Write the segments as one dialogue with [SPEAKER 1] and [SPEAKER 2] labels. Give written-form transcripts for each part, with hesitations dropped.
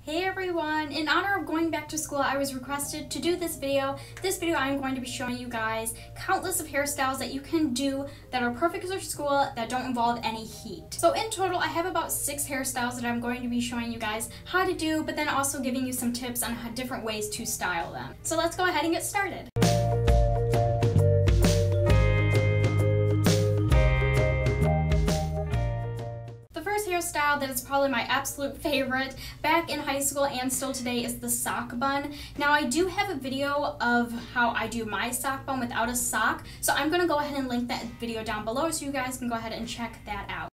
[SPEAKER 1] Hey everyone! In honor of going back to school, I was requested to do this video. This video I'm going to be showing you guys countless of hairstyles that you can do that are perfect for school that don't involve any heat. So in total, I have about 6 hairstyles that I'm going to be showing you guys how to do, but then also giving you some tips on different ways to style them. So let's go ahead and get started. Hairstyle that is probably my absolute favorite back in high school and still today is the sock bun. Now I do have a video of how I do my sock bun without a sock, so I'm going to go ahead and link that video down below so you guys can go ahead and check that out.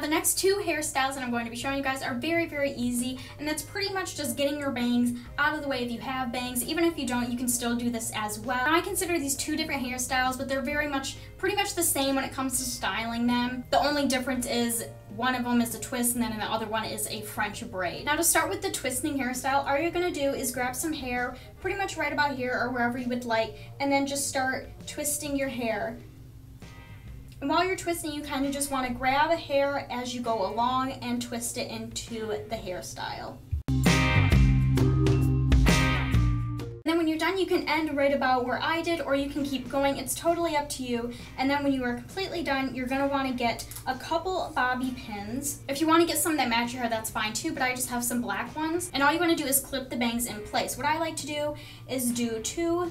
[SPEAKER 1] The next 2 hairstyles that I'm going to be showing you guys are very easy, and that's pretty much just getting your bangs out of the way if you have bangs. Even if you don't, you can still do this as well. Now, I consider these 2 different hairstyles, but they're pretty much the same when it comes to styling them. The only difference is one of them is a twist and then the other one is a French braid. Now to start with the twisting hairstyle, all you're going to do is grab some hair pretty much right about here or wherever you would like, and then just start twisting your hair. And while you're twisting, you kind of just want to grab a hair as you go along and twist it into the hairstyle. And then when you're done, you can end right about where I did, or you can keep going. It's totally up to you. And then when you are completely done, you're going to want to get a couple bobby pins. If you want to get some that match your hair, that's fine too, but I just have some black ones. And all you want to do is clip the bangs in place. What I like to do is do 2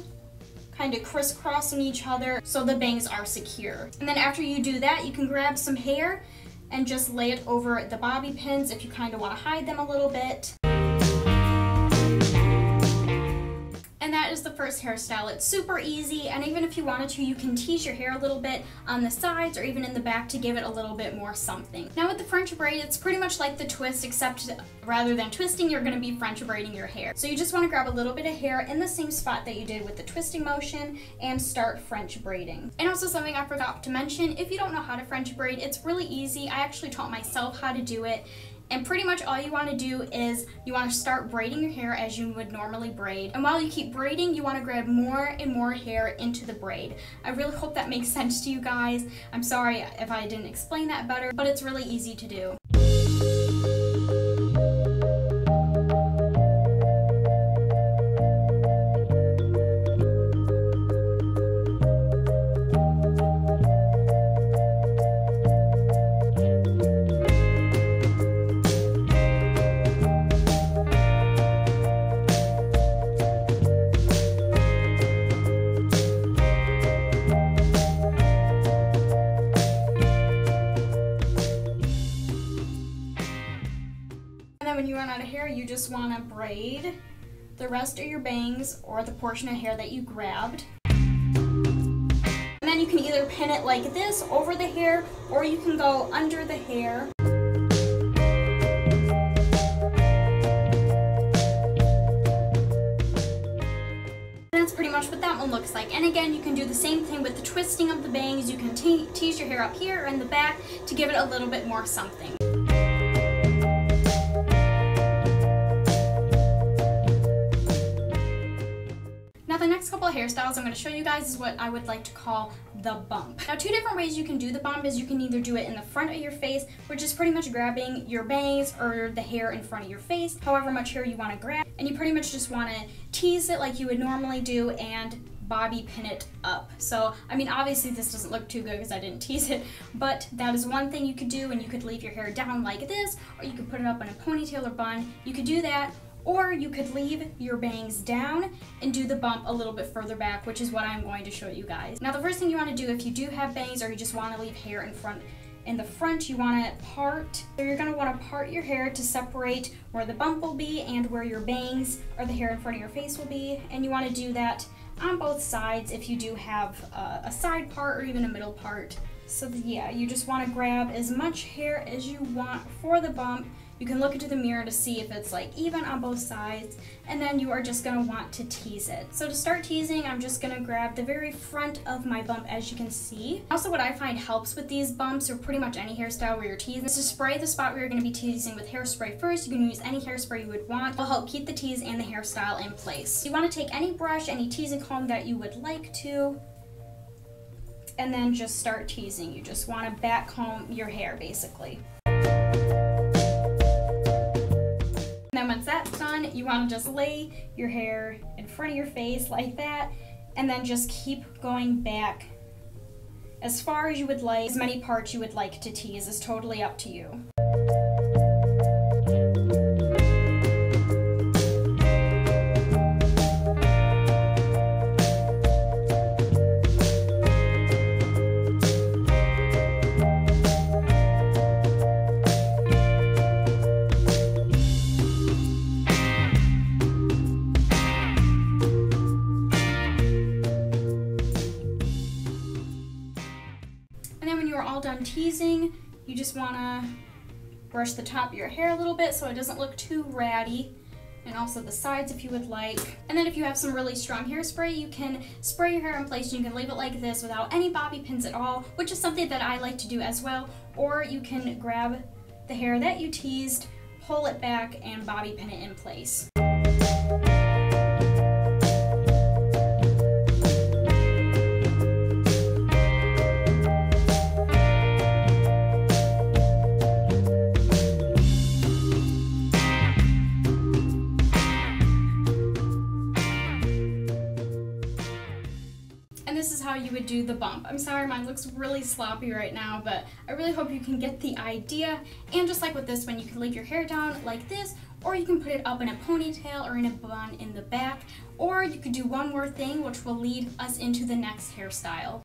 [SPEAKER 1] kind of crisscrossing each other so the bangs are secure. And then after you do that, you can grab some hair and just lay it over the bobby pins if you kind of want to hide them a little bit. And that is the first hairstyle. It's super easy, and even if you wanted to, you can tease your hair a little bit on the sides or even in the back to give it a little bit more something. Now with the French braid, it's pretty much like the twist, except rather than twisting, you're going to be French braiding your hair. So you just want to grab a little bit of hair in the same spot that you did with the twisting motion and start French braiding. And also something I forgot to mention, if you don't know how to French braid, it's really easy. I actually taught myself how to do it. And pretty much all you want to do is you want to start braiding your hair as you would normally braid. And while you keep braiding, you want to grab more and more hair into the braid. I really hope that makes sense to you guys. I'm sorry if I didn't explain that better, but it's really easy to do. When you run out of hair, you just want to braid the rest of your bangs or the portion of hair that you grabbed. And then you can either pin it like this over the hair, or you can go under the hair. That's pretty much what that one looks like. And again, you can do the same thing with the twisting of the bangs. You can tease your hair up here or in the back to give it a little bit more something. Now the next couple of hairstyles I'm going to show you guys is what I would like to call the bump. Now 2 different ways you can do the bump is you can either do it in the front of your face, which is pretty much grabbing your bangs or the hair in front of your face, however much hair you want to grab, and you pretty much just want to tease it like you would normally do and bobby pin it up. So, I mean, obviously this doesn't look too good because I didn't tease it, but that is one thing you could do, and you could leave your hair down like this, or you could put it up in a ponytail or bun. You could do that. Or you could leave your bangs down and do the bump a little bit further back, which is what I'm going to show you guys. Now the first thing you want to do if you do have bangs or you just want to leave hair in the front, you want to part. So you're going to want to part your hair to separate where the bump will be and where your bangs or the hair in front of your face will be. And you want to do that on both sides if you do have a side part or even a middle part. So yeah, you just want to grab as much hair as you want for the bump. You can look into the mirror to see if it's like even on both sides, and then you are just going to want to tease it. So to start teasing, I'm just going to grab the very front of my bump, as you can see. Also, what I find helps with these bumps, or pretty much any hairstyle where you're teasing, is to spray the spot where you're going to be teasing with hairspray first. You can use any hairspray you would want. It'll help keep the tease and the hairstyle in place. You want to take any brush, any teasing comb that you would like to, and then just start teasing. You just want to back comb your hair basically. And then once that's done, you want to just lay your hair in front of your face like that, and then just keep going back as far as you would like. As many parts you would like to tease is totally up to you. And then when you're all done teasing, you just want to brush the top of your hair a little bit so it doesn't look too ratty, and also the sides if you would like. And then if you have some really strong hairspray, you can spray your hair in place and you can leave it like this without any bobby pins at all, which is something that I like to do as well. Or you can grab the hair that you teased, pull it back, and bobby pin it in place. And this is how you would do the bump. I'm sorry, mine looks really sloppy right now, but I really hope you can get the idea. And just like with this one, you can leave your hair down like this, or you can put it up in a ponytail or in a bun in the back, or you could do one more thing, which will lead us into the next hairstyle.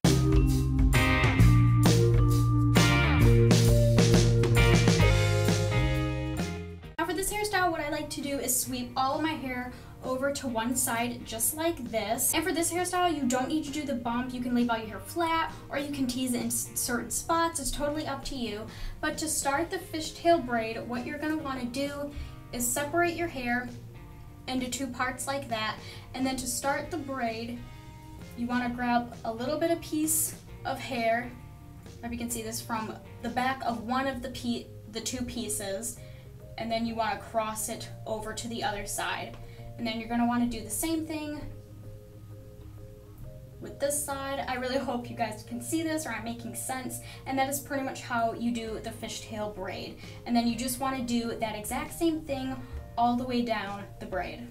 [SPEAKER 1] Now for this hairstyle, what I like to do is sweep all of my hair over to one side just like this. And for this hairstyle, you don't need to do the bump. You can leave all your hair flat, or you can tease it in certain spots. It's totally up to you. But to start the fishtail braid, what you're going to want to do is separate your hair into two parts like that. And then to start the braid, you want to grab a little bit of piece of hair. If you can see this from the back of one of the two pieces, and then you want to cross it over to the other side. And then you're going to want to do the same thing with this side. I really hope you guys can see this, or I'm making sense. And that is pretty much how you do the fishtail braid. And then you just want to do that exact same thing all the way down the braid.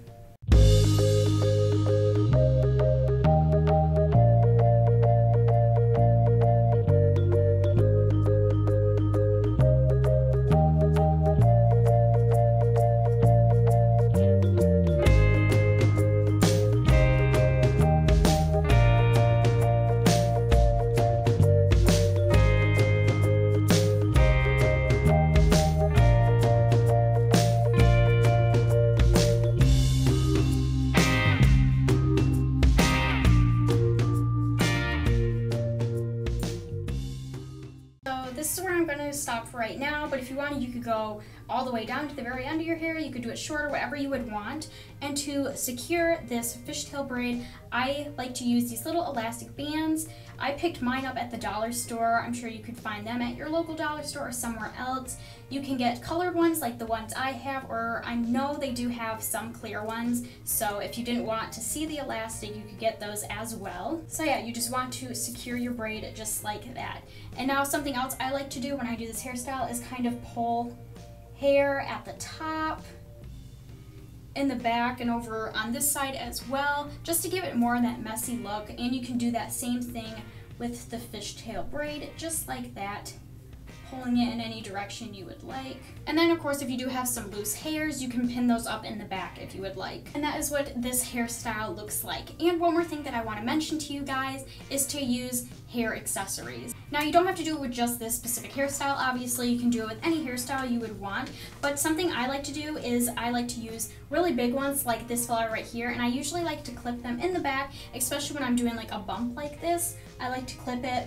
[SPEAKER 1] This is where I'm going to stop for right now, but if you wanted, you could go all the way down to the very end of your hair. You could do it shorter, whatever you would want. And to secure this fishtail braid, I like to use these little elastic bands. I picked mine up at the dollar store. I'm sure you could find them at your local dollar store or somewhere else. You can get colored ones like the ones I have, or I know they do have some clear ones. So if you didn't want to see the elastic, you could get those as well. So yeah, you just want to secure your braid just like that. And now something else I like to do when I do this hairstyle is kind of pull hair at the top, in the back, and over on this side as well, just to give it more of that messy look. And you can do that same thing with the fishtail braid, just like that, pulling it in any direction you would like. And then of course, if you do have some loose hairs, you can pin those up in the back if you would like. And that is what this hairstyle looks like. And one more thing that I want to mention to you guys is to use hair accessories. Now you don't have to do it with just this specific hairstyle. Obviously you can do it with any hairstyle you would want, but something I like to do is I like to use really big ones like this fella right here, and I usually like to clip them in the back, especially when I'm doing like a bump like this. I like to clip it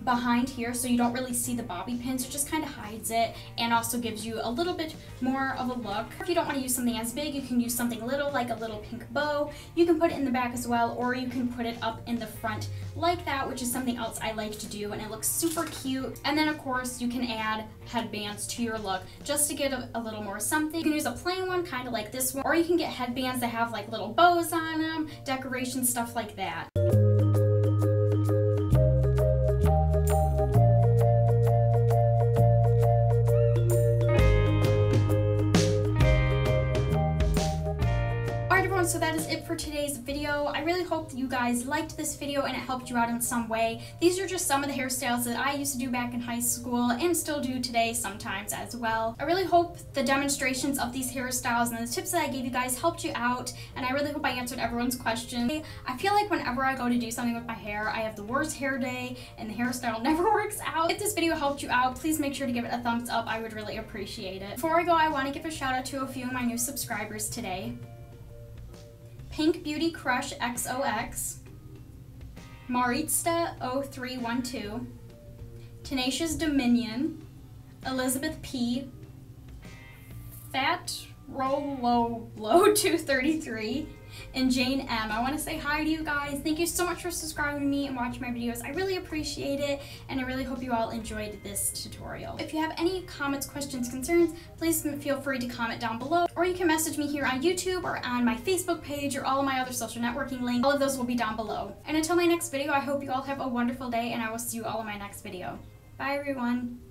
[SPEAKER 1] behind here so you don't really see the bobby pins. It just kind of hides it and also gives you a little bit more of a look. If you don't want to use something as big, you can use something little, like a little pink bow. You can put it in the back as well, or you can put it up in the front like that, which is something else I like to do, and it looks super cute. And then of course you can add headbands to your look just to get a little more something. You can use a plain one, kind of like this one, or you can get headbands that have like little bows on them, decoration, stuff like that. for today's video. I really hope that you guys liked this video and it helped you out in some way. These are just some of the hairstyles that I used to do back in high school and still do today sometimes as well. I really hope the demonstrations of these hairstyles and the tips that I gave you guys helped you out, and I really hope I answered everyone's questions. I feel like whenever I go to do something with my hair, I have the worst hair day and the hairstyle never works out. If this video helped you out, please make sure to give it a thumbs up. I would really appreciate it. Before I go, I want to give a shout out to a few of my new subscribers today. Pink Beauty Crush XOX, Maritza 0312, Tenacious Dominion, Elizabeth P, Fat Rollo 233, and Jane M. I want to say hi to you guys. Thank you so much for subscribing to me and watching my videos. I really appreciate it, and I really hope you all enjoyed this tutorial. If you have any comments, questions, concerns, please feel free to comment down below, or you can message me here on YouTube or on my Facebook page or all of my other social networking links. All of those will be down below. And until my next video, I hope you all have a wonderful day, and I will see you all in my next video. Bye everyone.